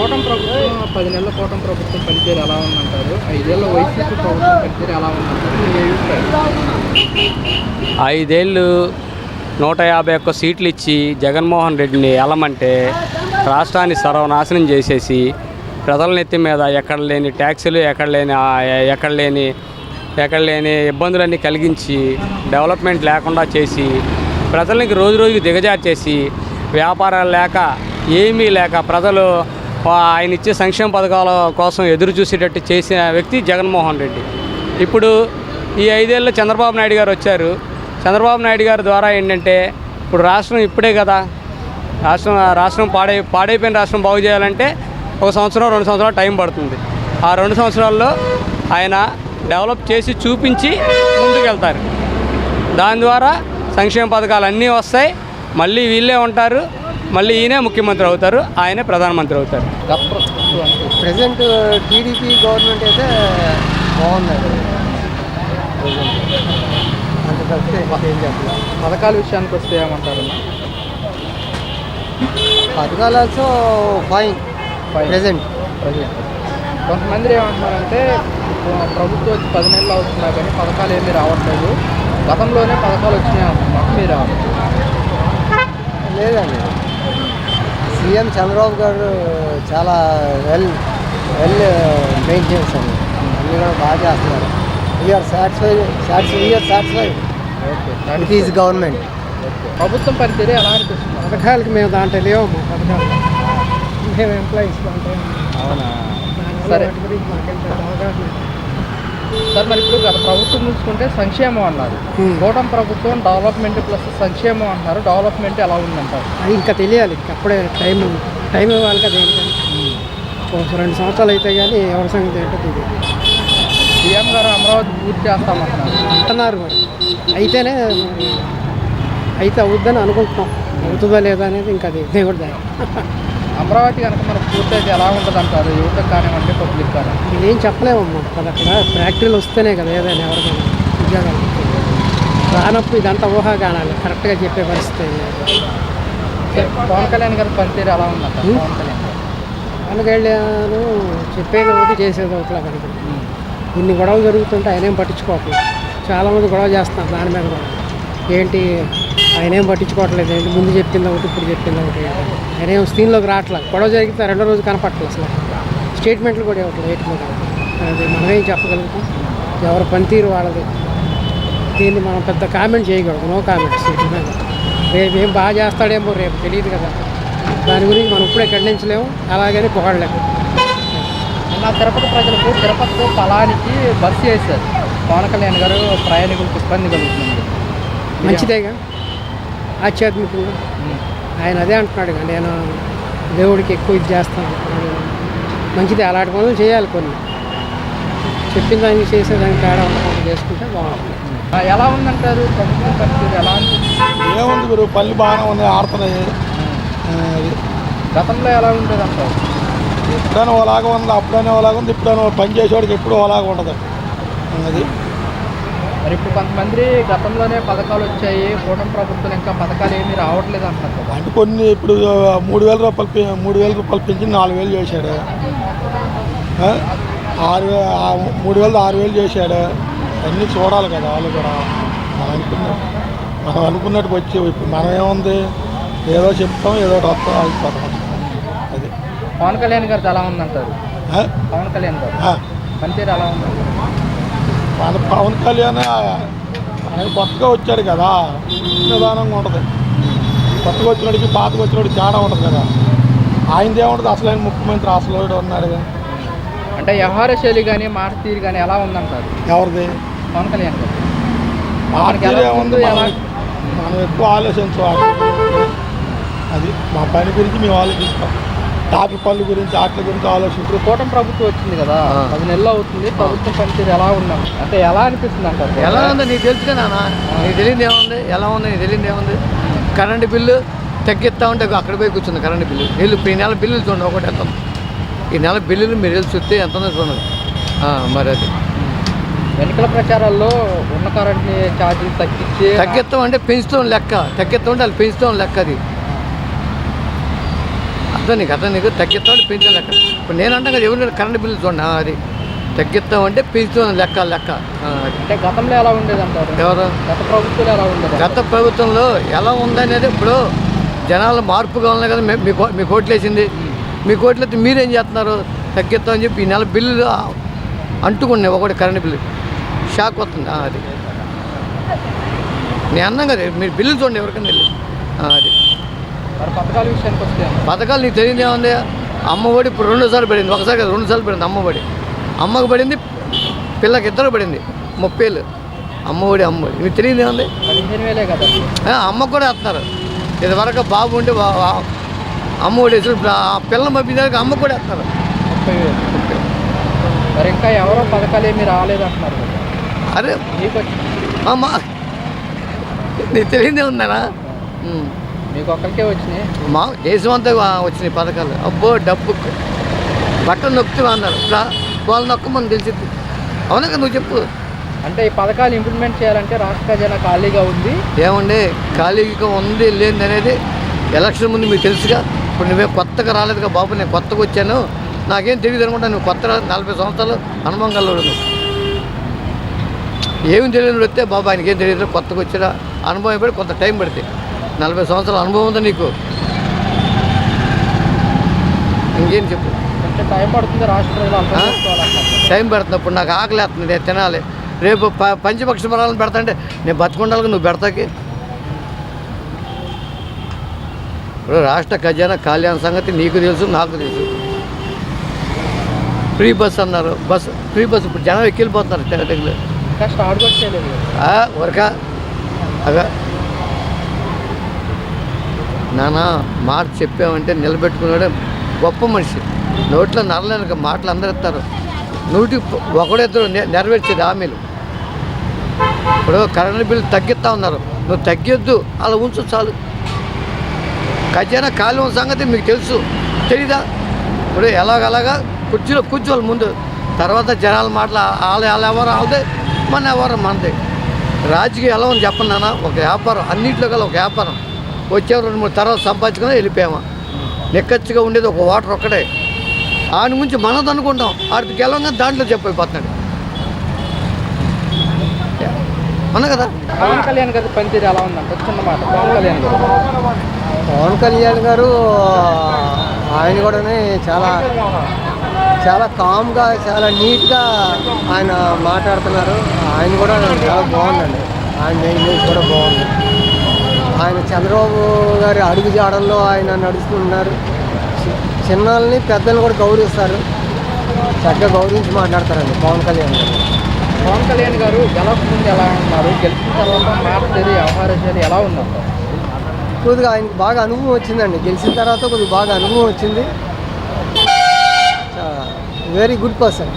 కూటమి ప్రభుత్వం 10 నెలల కూటమి ప్రభుత్వం పనితీరు ఎలా ఉందంటారు? 5 ఏళ్ల వైసీపీ ప్రభుత్వం పనితీరు ఎలా ఉందంటారు? మీ అభిప్రాయం? 5 ఏళ్ళు 151 సీట్లు ఇచ్చి జగన్మోహన్ రెడ్డిని ఎలమంటే రాష్ట్రాన్ని సర్వనాశనం చేసేసి ప్రజల నెత్తి మీద ఎక్కడ లేని ట్యాక్సులు ఎక్కడ లేని ఇబ్బందులన్నీ కలిగించి డెవలప్మెంట్ లేకుండా చేసి ప్రజలకి రోజు రోజుకి దిగజార్చేసి వ్యాపారాలు లేక ఏమీ లేక ప్రజలు ఆయన ఇచ్చే సంక్షేమ పథకాల కోసం ఎదురు చూసేటట్టు చేసిన వ్యక్తి జగన్మోహన్ రెడ్డి. ఇప్పుడు ఈ 5 ఏళ్ళు చంద్రబాబు నాయుడు గారు వచ్చారు. చంద్రబాబు నాయుడు గారి ద్వారా ఏంటంటే ఇప్పుడు రాష్ట్రం ఇప్పుడే కదా రాష్ట్రం పాడైపోయిన రాష్ట్రం బాగు చేయాలంటే 1 సంవత్సరం 2 సంవత్సరాలు టైం పడుతుంది. ఆ 2 సంవత్సరాల్లో ఆయన డెవలప్ చేసి చూపించి ముందుకెళ్తారు. దాని ద్వారా సంక్షేమ పథకాలు అన్నీ వస్తాయి. మళ్ళీ వీళ్ళే ఉంటారు. మళ్ళీ ఈయనే ముఖ్యమంత్రి అవుతారు, ఆయనే ప్రధానమంత్రి అవుతారు. ప్రజెంట్ టీడీపీ గవర్నమెంట్ అయితే బాగుందండి. అంత తప్పితే ఏం చెప్పలేదు. పథకాల విషయానికి వస్తే ఏమంటారు? పథకాలు ఆల్సో ఫైన్ ప్రజెంట్. కొంతమంది ఏమంటున్నారంటే ప్రభుత్వం వచ్చి 10 నెలలు అవుతున్నా కానీ పథకాలు ఏమీ రావట్లేదు, గతంలోనే పథకాలు వచ్చినాయి అంటున్నారు. మీరు లేదండి, సీఎం చంద్రబాబు గారు చాలా వెల్ మెయింటెనెన్స్ అండి, అన్నీ కూడా బాగా చేస్తున్నారు. We are satisfied with is government. ప్రభుత్వం పనితీరు ఎలా అనిపిస్తుంది? పథకాలకి మేము దాంట్లో లేవు, పథకాలు మేము ఎంప్లాయీస్ అవునా? సరే సార్, మరి ఇప్పుడు గత ప్రభుత్వం చూసుకుంటే సంక్షేమం అన్నారు, కూటమి ప్రభుత్వం డెవలప్మెంట్ ప్లస్ సంక్షేమం అంటున్నారు. డెవలప్మెంట్ ఎలా ఉందంటారు? ఇంకా తెలియాలి, అప్పుడే టైం ఇవ్వాలి కదా. ఏంటంటే 2 సంవత్సరాలు అయితే కానీ ఎవరి సంగతి ఏంటో తెలియదు. సీఎం గారు అమరావతి పూర్తి చేస్తామంటున్నారు మరి. అయితే అవుద్దని అనుకుంటున్నాం, అవుతుందా లేదా అనేది ఇంకా అది దేవుడి దాని. అమరావతి కనుక మనకు పూర్తయితే ఎలా ఉంటుంది అంటారు? యువతకు కానివ్వండి, పబ్లిక్ కానీ. ఇదేం చెప్పలేమమ్మా, అది అక్కడ ఫ్యాక్టరీలు వస్తేనే కదా ఏదైనా ఎవరికైనా ఉద్యోగాలు. రానప్పుడు ఇదంతా ఊహాగానాలి, కరెక్ట్గా చెప్పే పరిస్థితి. పవన్ కళ్యాణ్ గారి పనితీరు ఎలా ఉందంటారు? పవన్ కళ్యాణ్ చెప్పేది ఒకటి చేసేది ఒకటి కనుక ఇన్ని గొడవలు జరుగుతుంటే ఆయన ఏం పట్టించుకోవట్లేదు. చాలామంది గొడవ చేస్తున్నారు దాని మీద కూడా. ఏంటి ఆయన ఏం పట్టించుకోవట్లేదు, ఏంటి ముందు చెప్పింది ఒకటి ఇప్పుడు చెప్పింది ఒకటి. ఆయన ఏం స్క్రీన్లోకి రావట్లేదు. గొడవ జరిగితే 2వ రోజు కనపట్టలేదు అసలు. స్టేట్మెంట్లు కూడా ఇవ్వట్లేదు ఏంటి మీద. అది మనమేం చెప్పగలుగుతాం, ఎవరి పనితీరు వాళ్ళది. దీన్ని మనం పెద్ద కామెంట్ చేయకూడదు, నో కామెంట్స్. రేపు ఏం బాగా చేస్తాడేమో రేపు తెలియదు కదా, దాని గురించి మనం ఇప్పుడే ఖండించలేము, అలాగని పొగడలేము. నా తిరుపతి ప్రజలకు తిరుపతితో పొలానికి బస్సు వేశారు. పవన్ కళ్యాణ్ గారు ప్రయాణికులకు ఇబ్బంది కలుగుతుంది. మంచిదేగా, ఆధ్యాత్మికంగా ఆయన అదే అంటున్నాడు. నేను దేవుడికి ఎక్కువ ఇది చేస్తాను, మంచిది. అలాంటి పనులు చేయాలి, కొన్ని చెప్పిన దానికి చేసేదానికి తేడా ఉండకుండా చేసుకుంటే బాగుంటుంది. ఎలా ఉందంటారు ప్రభుత్వం పనితీరు? ఎలా ఏముంది గురు, పళ్ళు బాగానే ఉన్నాయి, ఆడుతున్నాయి. గతంలో ఎలా ఉండేది అంటారు? ఎప్పుడైనా ఓలాగా ఉంది, అప్పుడైనా ఓలాగా ఉంది, ఇప్పుడైనా పని చేసేవాడికి ఎప్పుడు ఓలాగా ఉండదు. అది మరి ఇప్పుడు కొంతమంది గతంలోనే పథకాలు వచ్చాయి, కూటమి ప్రభుత్వం ఇంకా పథకాలు ఏమీ రావట్లేదు అంటారు కదా. అంటే కొన్ని ఇప్పుడు 3,000 రూపాయలు పెంచి 4,000 చేశాడు. 3,000 6,000 చేశాడు. అన్నీ చూడాలి కదా వాళ్ళు కూడా. మనం అనుకున్నట్టు వచ్చి ఇప్పుడు మనం ఏముంది, ఏదో చెప్తాం, ఏదో వస్తాం, అయిపోతాం. అది పవన్ కళ్యాణ్ గారిది ఎలా ఉందంటారు? పవన్ కళ్యాణ్ గారు పనితీరు ఎలా ఉందంటారు? పవన్ కళ్యాణ్ ఆయన కొత్తగా వచ్చాడు కదా, నిదానంగా ఉంటుంది. కొత్తగా వచ్చినోడికి పాతగా వచ్చినోడికి తేడా ఉంటుంది కదా. ఆయనది ఏముంటుంది, అసలు ఆయన ముఖ్యమంత్రి అసలు ఉన్నాడు కదా. అంటే వ్యవహార శైలి కానీ మాట తీరు కానీ ఎలా ఉందంటారు? ఎవరిది? పవన్ కళ్యాణ్ గారు. ఏముంది, మనం ఎక్కువ ఆలోచించాలి. అది మా పని గురించి మేము ఆలోచిస్తాం, టాపిక్ పనుల గురించి వాటి గురించి ఆలోచించి. ఇప్పుడు కూటమి ప్రభుత్వం వచ్చింది కదా, 10 నెలలు అవుతుంది. ప్రభుత్వం పనితీరు ఎలా ఉన్నాం అంటే ఎలా అనిపిస్తుంది అంటారు? ఎలా ఉంది నీకు తెలుసు కదా, నీకు తెలియదు ఏముంది, ఎలా ఉంది నీకు తెలియదు ఏముంది. కరెంటు బిల్లు తగ్గిస్తా ఉంటే అక్కడ పోయి కూర్చుంది కరెంటు బిల్లు. ఈ నెల బిల్లులు చూడండి, ఒకటి ఎంత. ఈ నెల బిల్లులు మీరు వెళ్ళి చూస్తే ఎంత ఉందో చూడండి. మరి అది ఎన్నికల ప్రచారాల్లో ఉన్న కరెంట్ ఛార్జీలు తగ్గిస్తాం అంటే పెంచుతాం లెక్క, తగ్గిస్తాం అంటే వాళ్ళు పెంచుతాం లెక్క. అది నీకు తగ్గిస్తామంటే పెంచిన లెక్క. ఇప్పుడు నేను అంటాం కదా ఎవరు కరెంట్ బిల్లు చూడండి అది తగ్గిస్తామంటే పెంచుతాం లెక్క అంటే గతంలో ఎలా ఉండేది అంటారు? ఎవరు గత ప్రభుత్వాలు ఎలా ఉండేది? గత ప్రభుత్వంలో ఎలా ఉందనేది ఇప్పుడు జనాల మార్పు కావాలి కదా మీ కోట్లు వేసింది. మీ కోట్లు అయితే మీరేం చేస్తున్నారు? తగ్గిస్తామని చెప్పి ఈ నెల బిల్లు అంటుకున్నాయి ఒకటి కరెంట్ బిల్లు షాక్ వస్తుంది అది నేను అన్నాం కదా మీరు బిల్లు చూడండి ఎవరికైనా వెళ్ళి అది. మరి పథకాల విషయానికి వస్తే పథకాలు నీకు తెలియదు ఏముంది? అమ్మఒడి ఇప్పుడు 2 సార్లు పడింది, ఒకసారి కదా 2 సార్లు పడింది అమ్మఒడి. అమ్మకు పడింది, పిల్లకి 2 పడింది 30 ఏళ్ళు అమ్మఒడి నీకు తెలియదు ఏముంది? 15,000 కదా. అమ్మకు కూడా వేస్తున్నారు. ఇదివరకు బాబు ఉంటే అమ్మఒడి వేసి పిల్లలు పంపించడానికి అమ్మకు కూడా వేస్తున్నారు 30,000. మరి ఇంకా ఎవరో పథకాలు ఏమీ రాలేదంటున్నారు కదా. అరే మీకు వచ్చి అమ్మ నీకు తెలియదే ఉందనా? మీకు ఒక్కరికే వచ్చినాయి? మా దేశం అంతా వచ్చినాయి పథకాలు. అబ్బో డబ్బు బట్టలు నొక్కుతూ అన్నారు, వాళ్ళు నొక్కమని తెలిసింది. అవునా కదా నువ్వు చెప్పు. అంటే ఈ పథకాలు ఇంప్లిమెంట్ చేయాలంటే రాష్ట్ర ఖజానా ఖాళీగా ఉంది. ఏమండి ఖాళీగా ఉంది లేని అనేది ఎలక్షన్ ముందు మీకు తెలుసుగా. ఇప్పుడు నువ్వే కొత్తగా రాలేదుగా బాబు, నేను కొత్తగా వచ్చాను నాకేం తెలియదు అనుకుంటా. నువ్వు కొత్త 40 సంవత్సరాలు అనుభవం కలవాడు నువ్వు. ఏమి తెలియదు వస్తే బాబు ఆయనకి ఏం తెలియదు, కొత్తగా వచ్చినా అనుభవం పడి కొంత టైం పడితే 40 సంవత్సరాల అనుభవం ఉందా నీకు? ఇంకేం చెప్పు. కొంచెం టైం పడుతుంది రాష్ట్ర ప్రజలు అర్థం చేసుకోవాలంటున్నారు. టైం పడుతున్నప్పుడు నాకు ఆకలి వేస్తుంది, నేను తినాలి. రేపు పంచపక్ష బలాలను పెడతా అంటే నేను బతుకుండాలి నువ్వు పెడతాకి. ఇప్పుడు రాష్ట్ర ఖజానా కళ్యాణ సంగతి నీకు తెలుసు నాకు తెలుసు. ఫ్రీ బస్ అన్నారు, ఫ్రీ బస్ ఇప్పుడు జనం ఎక్కిపోతున్నారు టెగలు. ఇంకా స్టార్ట్ కూడా చేయలేదు. వరకా అగా నాన్న మాట చెప్పామంటే నిలబెట్టుకున్నాడే గొప్ప మనిషి. నోట్లో నరలేని మాటలు అందరు ఇస్తారు, 100 నెరవేర్చేది హామీలు. ఇప్పుడు కరెంట్ బిల్లు తగ్గిస్తా ఉన్నారు, నువ్వు తగ్గొద్దు అలా ఉంచు చాలు. ఖజానా ఖాళీ ఉన్న సంగతి మీకు తెలుసు తెలీదా? ఇప్పుడు ఎలాగలాగా కూర్చోవాలి ముందు, తర్వాత జనాల మాటలు వాళ్ళు ఎవరు అవుతాయి, మన ఎవరు మనది. రాజకీయం ఎలా ఉంది చెప్పండి నాన్న. ఒక వ్యాపారం, అన్నింటిలో కల ఒక వ్యాపారం. వచ్చే 2-3 తర్వాత సంపాదించుకుని వెళ్ళిపోయామా. నిక్కచ్చిగా ఉండేది ఒక ఓటర్ ఒక్కడే. ఆయన గురించి మనది అనుకుంటాం, ఆడికి గెలవంగా దాంట్లో చెప్పిపోతున్నాడు. అవునా కదా. పవన్ కళ్యాణ్ గారి పనితీరు ఎలా ఉందంట చిన్న మాట. పవన్ కళ్యాణ్ గారు ఆయన కూడా చాలా కామ్గా చాలా నీట్గా ఆయన మాట్లాడుతున్నారు. ఆయన కూడా చాలా బాగుందండి. ఆయన ఇమేజ్ కూడా బాగుంది. ఆయన చంద్రబాబు గారి అడుగు జాడల్లో ఆయన నడుస్తున్నారు. చిన్నల్ని పెద్దల్ని కూడా గౌరవిస్తారు, చక్కగా గౌరవించి మాట్లాడతారండి పవన్ కళ్యాణ్ గారు. పవన్ కళ్యాణ్ గారు గెలవకముందు ఎలా ఉన్నారు, గెలిచిన తర్వాత మాట్లాడేది వ్యవహార శైలి ఎలా ఉందంట? కొద్దిగా ఆయనకు బాగా అనుభవం వచ్చిందండి. గెలిచిన తర్వాత కొద్దిగా బాగా అనుభవం వచ్చింది. Very good person.